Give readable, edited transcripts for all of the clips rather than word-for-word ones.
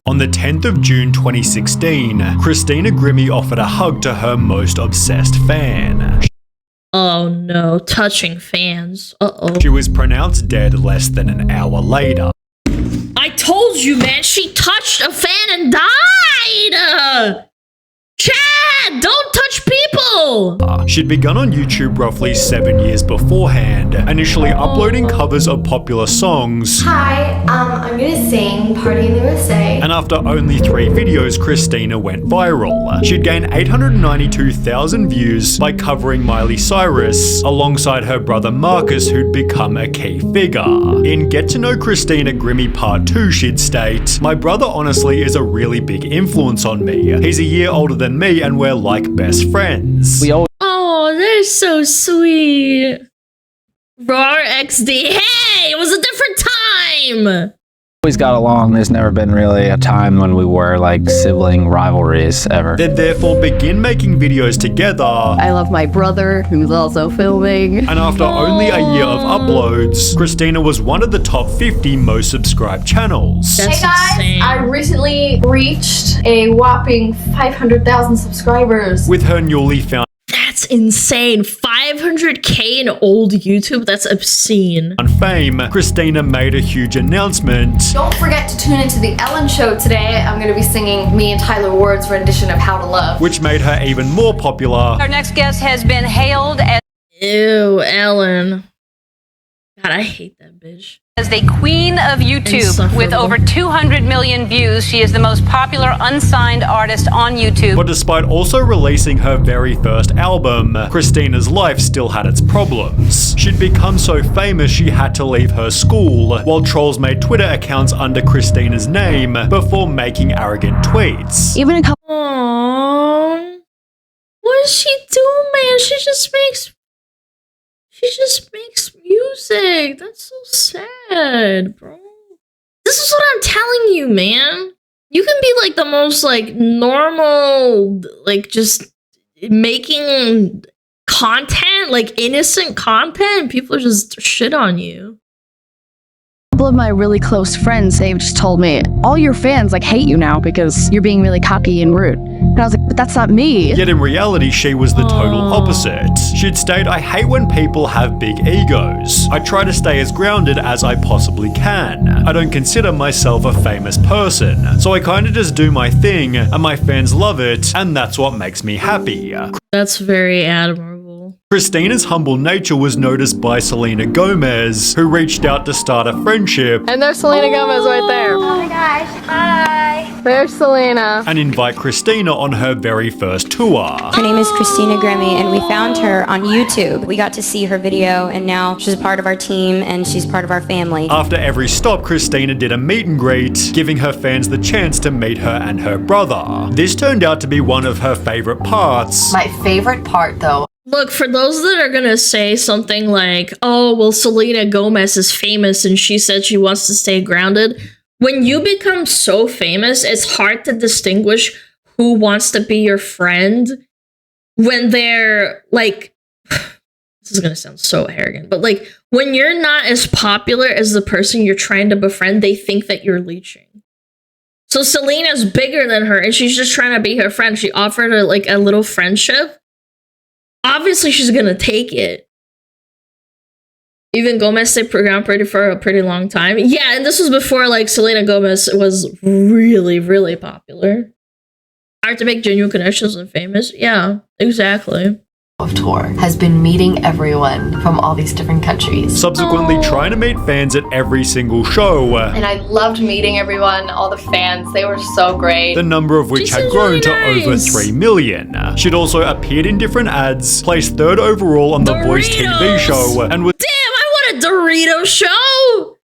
On the 10th of June 2016, Christina Grimmie offered a hug to her most obsessed fan. Oh no, touching fans. Uh-oh. She was pronounced dead less than an hour later. I told you, man, she touched a fan and died! Chad, don't touch people! She'd begun on YouTube roughly 7 years beforehand, initially uploading covers of popular songs. Hi, I'm gonna sing Party in the USA. And after only 3 videos, Christina went viral. She'd gained 892,000 views by covering Miley Cyrus, alongside her brother Marcus, who'd become a key figure. In Get to Know Christina Grimmie Part 2, she'd state, "My brother honestly is a really big influence on me. He's a year older than me and we're like best friends." Oh, they're so sweet. Roar XD. Hey, it was a different time. Always got along. There's never been really a time when we were like sibling rivalries ever. They'd therefore begin making videos together. I love my brother, who's also filming. And after only a year of uploads, Christina was one of the top 50 most subscribed channels. That's hey guys, insane. I recently reached a whopping 500,000 subscribers. With her newly found That's insane. 500k in old YouTube? That's obscene. fame, Christina made a huge announcement. Don't forget to tune into The Ellen Show today. I'm going to be singing me and Tyler Ward's rendition of How to Love, which made her even more popular. Our next guest has been hailed Ew, Ellen. God, I hate that bitch. as the queen of YouTube. With Insufferable. over 200 million views, she is the most popular unsigned artist on YouTube. But despite also releasing her very first album, Christina's life still had its problems. She'd become so famous she had to leave her school, while trolls made Twitter accounts under Christina's name before making arrogant tweets. Even a couple. Aww. What does she do, man? She just makes music. That's so sad, bro. This is what I'm telling you, man. You can be like the most like normal, like just making content, like innocent content. People just shit on you. A couple of my really close friends, they've just told me, all your fans like hate you now because you're being really cocky and rude. And I was like, but that's not me. Yet in reality, she was the total opposite. She'd state, "I hate when people have big egos. I try to stay as grounded as I possibly can. I don't consider myself a famous person, so I kinda just do my thing, and my fans love it, and that's what makes me happy." That's very admirable. Christina's humble nature was noticed by Selena Gomez, who reached out to start a friendship And there's Selena Gomez right there. Oh my gosh, hi. There's Selena. and invite Christina on her very first tour. Her name is Christina Grimmie, and we found her on YouTube. We got to see her video, and now she's a part of our team, and she's part of our family. After every stop, Christina did a meet and greet, giving her fans the chance to meet her and her brother. This turned out to be one of her favorite parts. My favorite part, though. Look, for those that are gonna say something like, oh, well, Selena Gomez is famous and she said she wants to stay grounded. When you become so famous, it's hard to distinguish who wants to be your friend when they're like, this is gonna sound so arrogant, but like when you're not as popular as the person you're trying to befriend, they think that you're leeching. So Selena's bigger than her and she's just trying to be her friend. She offered her like a little friendship. Obviously, she's gonna take it. Even Gomez stayed around for a pretty long time. Yeah, and this was before like Selena Gomez was really, really popular. Hard to make genuine connections and famous. Yeah, exactly. Of tour has been meeting everyone from all these different countries. Subsequently trying to meet fans at every single show, And I loved meeting everyone, all the fans. They were so great. the number of which She had seems grown really to over nice. 3 million. She'd also appeared in different ads, placed 3rd overall on The Voice TV Doritos! show, and was Damn, I want a Dorito show!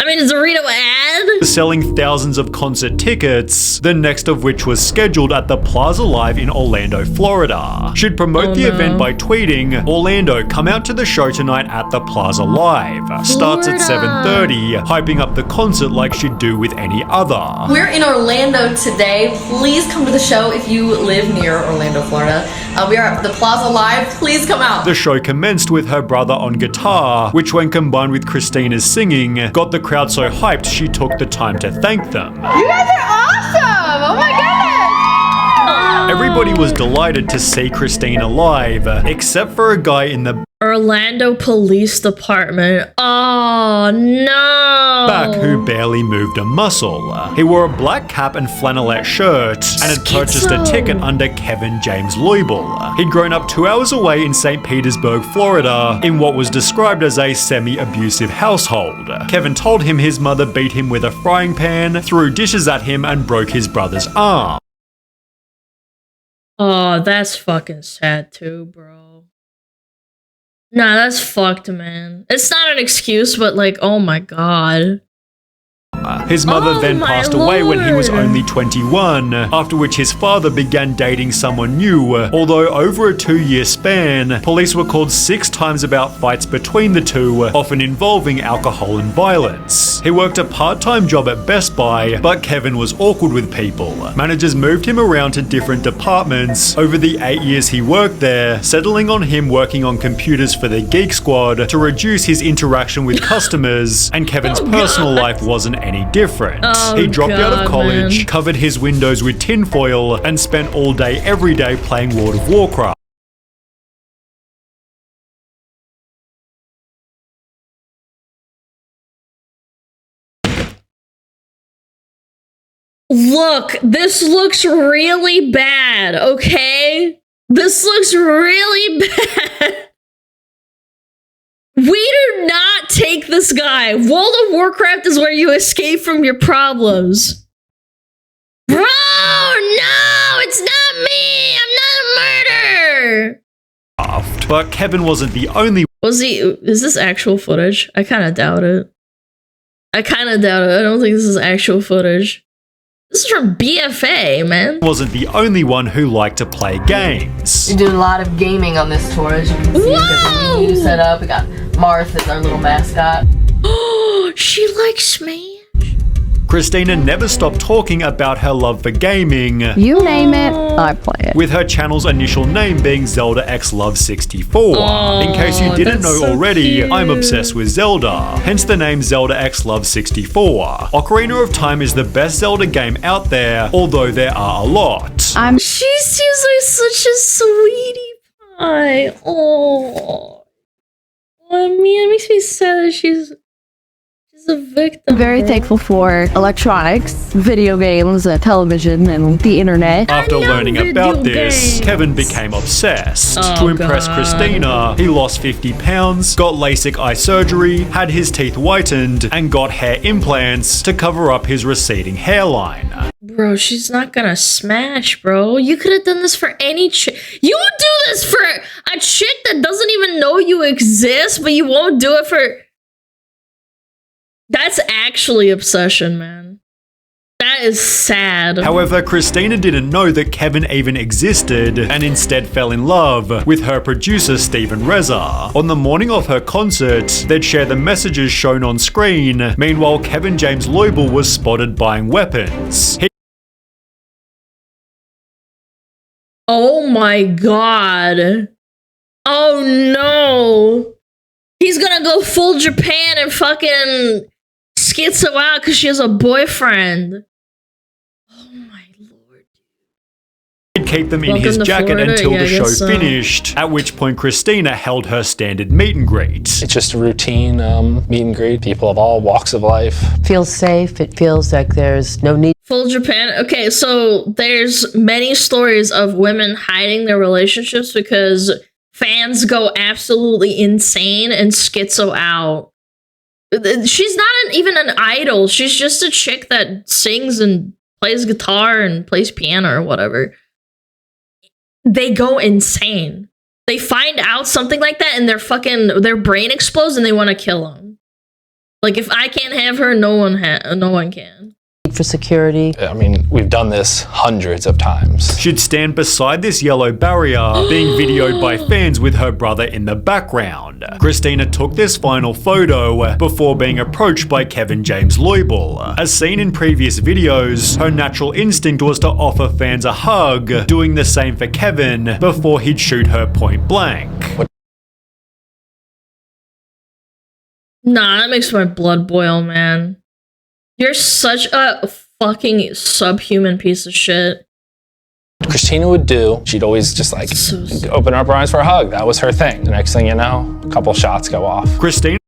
I mean, a Dorito ad? selling thousands of concert tickets, the next of which was scheduled at the Plaza Live in Orlando, Florida. She'd promote the event by tweeting, "Orlando, come out to the show tonight at the Plaza Live. Starts at Florida. 7:30, hyping up the concert like she'd do with any other. We're in Orlando today. Please come to the show if you live near Orlando, Florida. We are at the Plaza Live. Please come out. The show commenced with her brother on guitar, which when combined with Christina's singing, got the crowd so hyped she took the time to thank them. You guys are awesome! Oh my goodness! Everybody was delighted to see Christina live, except for a guy in the Orlando Police Department. Oh no! back who barely moved a muscle. He wore a black cap and flannelette shirt and had purchased a ticket under Kevin James Leubel. He'd grown up 2 hours away in St. Petersburg, Florida, in what was described as a semi-abusive household. Kevin told him his mother beat him with a frying pan, threw dishes at him, and broke his brother's arm. Oh, that's fucking sad too, bro. Nah, that's fucked, man. It's not an excuse, but like, oh my god. His mother Oh then my passed away when he was lord. only 21, after which his father began dating someone new, although over a 2-year span, police were called 6 times about fights between the two, often involving alcohol and violence. He worked a part-time job at Best Buy, but Kevin was awkward with people. Managers moved him around to different departments over the 8 years he worked there, settling on him working on computers for the Geek Squad to reduce his interaction with customers, and Kevin's personal life wasn't any different. He dropped out of college, man. covered his windows with tinfoil, and spent all day every day playing World of Warcraft. Look, this looks really bad, okay? This looks really bad. We do not take this guy. World of Warcraft is where you escape from your problems. Bro, no, it's not me. I'm not a murderer. But Kevin wasn't the only Is this actual footage? I kind of doubt it. I don't think this is actual footage. This is from BFA, man. one who liked to play games. We do a lot of gaming on this tour, as you can see. We've got the Wii U set up. We got Martha, our little mascot. Oh, she likes me. Christina never stopped talking about her love for gaming, You name it, I play it. with her channel's initial name being Zelda X Love 64. In case you didn't know that's so already, cute. I'm obsessed with Zelda, hence the name Zelda X Love 64. Ocarina of Time is the best Zelda game out there, although there are a lot. She seems like such a sweetie pie. Oh, I mean, it makes me sad that she's a victim. Very thankful for electronics, video games, television, and the internet. After love learning video about this, games. Kevin became obsessed. Oh, To impress God. Christina, he lost 50 pounds, got LASIK eye surgery, had his teeth whitened, and got hair implants to cover up his receding hairline. Bro, she's not gonna smash, bro. You could have done this for any chick. You would do this for a chick that doesn't even know you exist, but you won't do it for... That's actually obsession, man. That is sad. However, Christina didn't know that Kevin even existed and instead fell in love with her producer Stephen Reza. On the morning of her concert, they'd share the messages shown on screen. Meanwhile, Kevin James Leubel was spotted buying weapons. Oh my god. Oh no. He's gonna go full Japan and fucking schizo out because she has a boyfriend. Oh my lord. He'd keep them in Welcome his to jacket Florida? until Yeah, the I show guess so. finished, at which point Christina held her standard meet and greet. It's just a routine meet and greet. People of all walks of life. Feels safe. It feels like there's no need. Full Japan. Okay, so there's many stories of women hiding their relationships because fans go absolutely insane and schizo out. She's not even an idol. She's just a chick that sings and plays guitar and plays piano or whatever. They go insane. They find out something like that and their brain explodes and they want to kill them. Like, if I can't have her, no one can. for security. I mean, we've done this hundreds of times. She'd stand beside this yellow barrier, being videoed by fans with her brother in the background. Christina took this final photo before being approached by Kevin James Loibel. As seen in previous videos, her natural instinct was to offer fans a hug, doing the same for Kevin before he'd shoot her point blank. Nah, that makes my blood boil, man. You're such a fucking subhuman piece of shit. Christina would do, she'd always just like open up her arms for a hug. That was her thing. The next thing you know, a couple shots go off. Christina's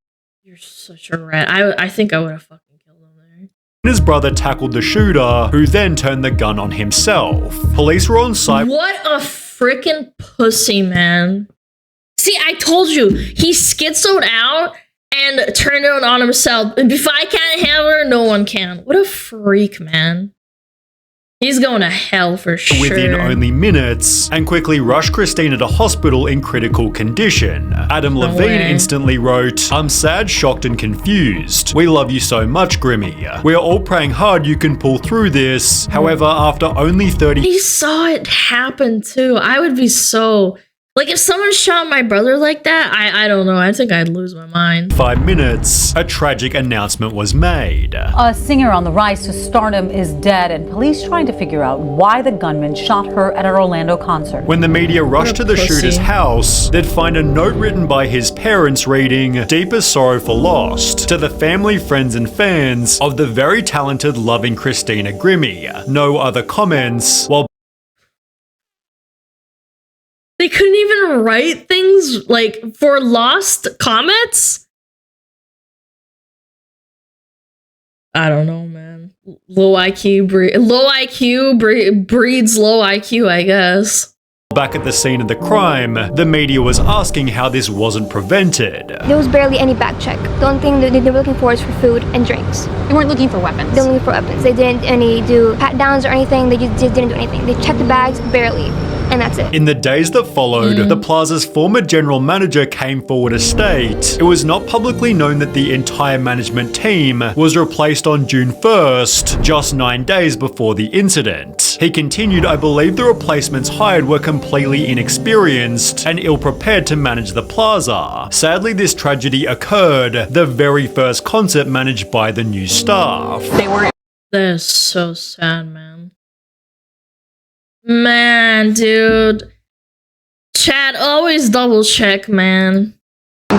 You're such a rat. I think I would have fucking killed him there. brother tackled the shooter, who then turned the gun on himself. Police were on site. What a freaking pussy, man. See, I told you, he schizoed out and turned it on himself. If I can't handle her, no one can. What a freak, man. He's going to hell for sure. Within only minutes, and quickly rushed Christina to hospital in critical condition. Adam Levine instantly wrote, "I'm sad, shocked, and confused. We love you so much, Grimmy. We are all praying hard you can pull through this. However, after only 30- He saw it happen too. I would be so... Like, if someone shot my brother like that, I don't know. I think I'd lose my mind. 5 minutes, a tragic announcement was made. A singer on the rise to stardom is dead, and police trying to figure out why the gunman shot her at an Orlando concert. When the media rushed to the shooter's house, they'd find a note written by his parents reading, "Deepest sorrow for lost, to the family, friends, and fans of the very talented, loving Christina Grimmie. No other comments," while They couldn't even write things like for lost comments? I don't know, man. Low IQ breeds low IQ, I guess. back at the scene of the crime, the media was asking how this wasn't prevented. There was barely any back check. The only thing that they were looking for is for food and drinks. They weren't looking for weapons. They were looking for weapons. They didn't do pat downs or anything. They just didn't do anything. They checked the bags barely, and that's it. In the days that followed, the plaza's former general manager came forward to state it was not publicly known that the entire management team was replaced on June 1st, just 9 days before the incident. He continued, "I believe the replacements hired were completely inexperienced and ill-prepared to manage the plaza. Sadly, this tragedy occurred the very first concert managed by the new staff." That is so sad, man. Man, dude. Chat, always double check, man.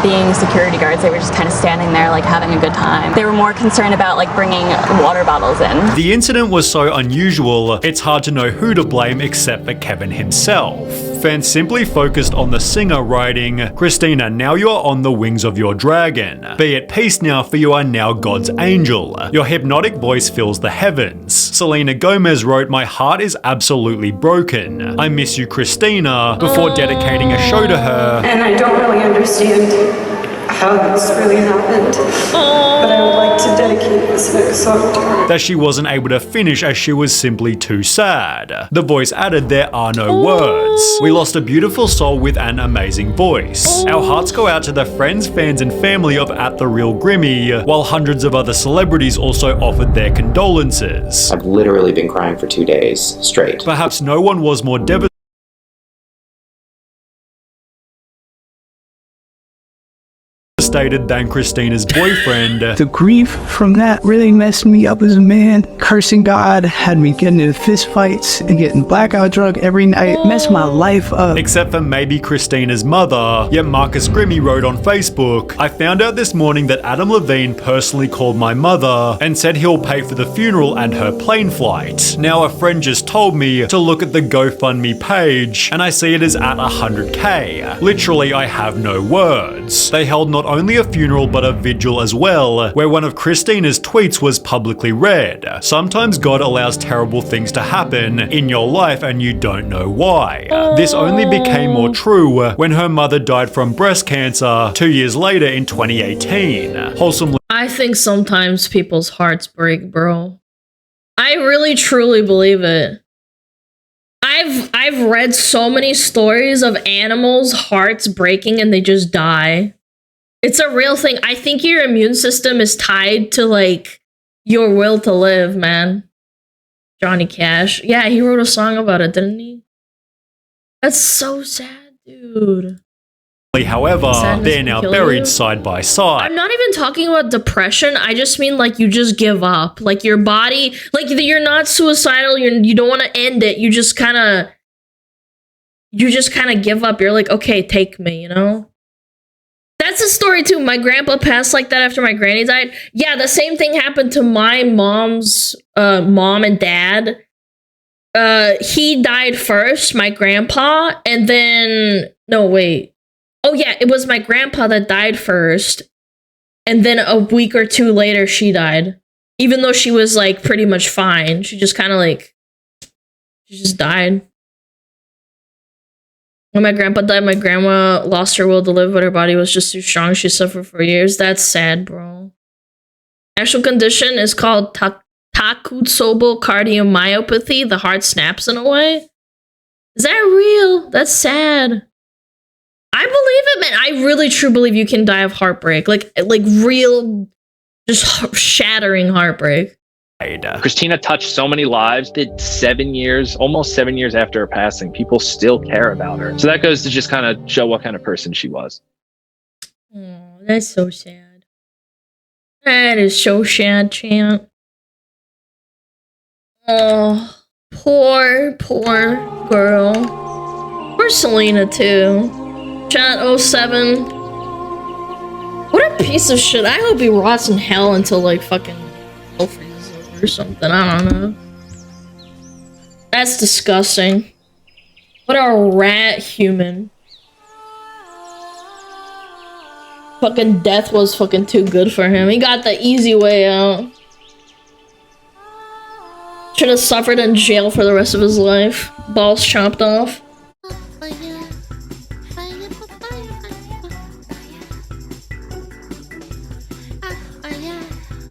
Being security guards, they were just kind of standing there like having a good time. They were more concerned about like bringing water bottles in. The incident was so unusual, it's hard to know who to blame except for Kevin himself. Fans simply focused on the singer writing, "Christina, now you are on the wings of your dragon. Be at peace now, for you are now God's angel. Your hypnotic voice fills the heavens." Selena Gomez wrote, "My heart is absolutely broken. I miss you, Christina," before dedicating a show to her. And I don't really understand how this really happened, but I would like to dedicate this next song to her. That she wasn't able to finish as she was simply too sad. The voice added, "There are no words. We lost a beautiful soul with an amazing voice. Our hearts go out to the friends, fans, and family of At The Real Grimmy," while hundreds of other celebrities also offered their condolences. I've literally been crying for 2 days straight. Perhaps no one was more devastated than Christina's boyfriend. The grief from that really messed me up as a man. Cursing God, had me getting into fist fights and getting blackout drunk every night. Messed my life up. Except for maybe Christina's mother. Yet Marcus Grimmy wrote on Facebook, "I found out this morning that Adam Levine personally called my mother and said he'll pay for the funeral and her plane flight. Now a friend just told me to look at the GoFundMe page and I see it is at 100k. Literally, I have no words." They held not only a funeral but a vigil as well, where one of Christina's tweets was publicly read. "Sometimes God allows terrible things to happen in your life and you don't know why." This only became more true when her mother died from breast cancer 2 years later in 2018. Wholesome. I think sometimes people's hearts break, bro. I really truly believe it. I've read so many stories of animals' hearts breaking and they just die. It's a real thing. I think your immune system is tied to like Your Will to Live, man. Johnny Cash. Yeah, he wrote a song about it, didn't he? That's so sad, dude. However, Sadness they're can now kill buried you. side by side. I'm not even talking about depression. I just mean like you just give up. Like your body, like you're not suicidal. You don't want to end it. You just kind of give up. You're like, okay, take me, you know? That's a story too. My grandpa passed like that after my granny died. Yeah, the same thing happened to my mom's mom and dad. He died first, my grandpa, and then no, wait. Oh yeah, it was my grandpa that died first. And then a week or two later she died. Even though she was like pretty much fine. She just kind of like she just died. When my grandpa died, my grandma lost her will to live, but her body was just too strong. She suffered for years. That's sad, bro. Actual condition is called Takotsubo cardiomyopathy. The heart snaps in a way. Is that real? That's sad. I believe it, man. I really truly believe you can die of heartbreak. Like real, just shattering heartbreak. Christina touched so many lives, did 7 years, almost 7 years after her passing. People still care about her. So that goes to just kind of show what kind of person she was. Oh, that's so sad. That is so sad, champ. Oh, poor girl. Poor Selena, too. Chat 07. What a piece of shit. I hope he rots in hell until, like, fucking hell freezes over or something. I don't know. That's disgusting. What a rat human. Fucking death was fucking too good for him. He got the easy way out. Should have suffered in jail for the rest of his life. Balls chopped off.